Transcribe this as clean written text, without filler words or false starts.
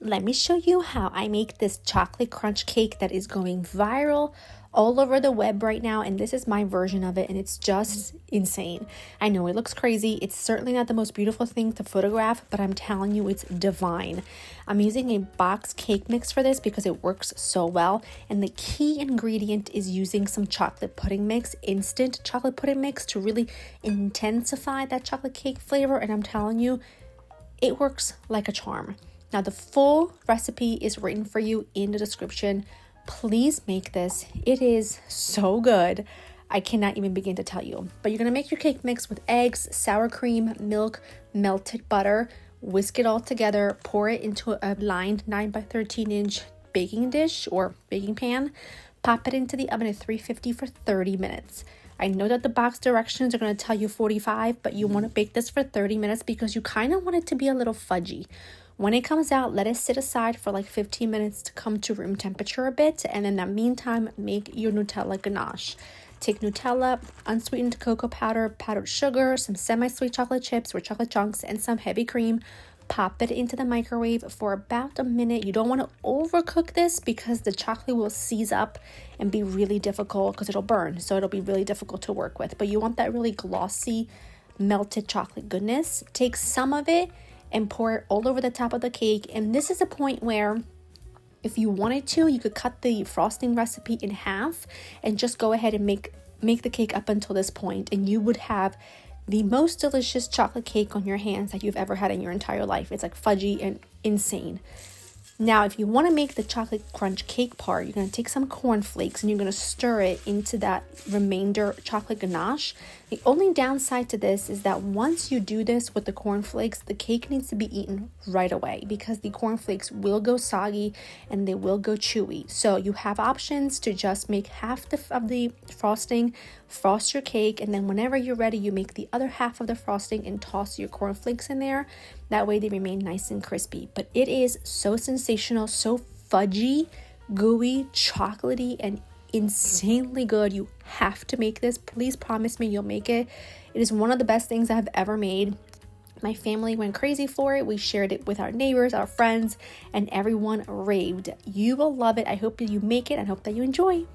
let me show you how I make this chocolate crunch cake that is going viral all over the web right now, and this is my version of it, and it's just insane. I know it looks crazy. It's certainly not the most beautiful thing to photograph, but I'm telling you, it's divine. I'm using a box cake mix for this because it works so well, and the key ingredient is using some chocolate pudding mix, instant chocolate pudding mix, to really intensify that chocolate cake flavor, and I'm telling you, it works like a charm. Now, the full recipe is written for you in the description. Please make this. It is so good. I cannot even begin to tell you. But you're going to make your cake mix with eggs, sour cream, milk, melted butter, whisk it all together, pour it into a lined 9 by 13 inch baking dish or baking pan, pop it into the oven at 350 for 30 minutes. I know that the box directions are going to tell you 45, but you want to bake this for 30 minutes because you kind of want it to be a little fudgy. When it comes out, let it sit aside for like 15 minutes to come to room temperature a bit. And in the meantime, make your Nutella ganache. Take Nutella, unsweetened cocoa powder, powdered sugar, some semi-sweet chocolate chips or chocolate chunks, and some heavy cream. Pop it into the microwave for about a minute. You don't want to overcook this because the chocolate will seize up and be really difficult because it'll burn. So it'll be really difficult to work with. But you want that really glossy, melted chocolate goodness. Take some of it and pour it all over the top of the cake. And this is a point where if you wanted to, you could cut the frosting recipe in half and just go ahead and make the cake up until this point, and you would have the most delicious chocolate cake on your hands that you've ever had in your entire life. It's like fudgy and insane. Now, if you want to make the chocolate crunch cake part, you're going to take some corn flakes and you're going to stir it into that remainder chocolate ganache. The only downside to this is that once you do this with the corn flakes, the cake needs to be eaten right away because the corn flakes will go soggy and they will go chewy. So you have options to just make half of the frosting, frost your cake, and then whenever you're ready, you make the other half of the frosting and toss your corn flakes in there. That way they remain nice and crispy. But it is so sensational, so fudgy, gooey, chocolatey, and insanely good. You have to make this. Please promise me you'll make it. It is one of the best things I've ever made. My family went crazy for it. We shared it with our neighbors, our friends, and everyone raved. You will love it. I hope that you make it and hope that you enjoy.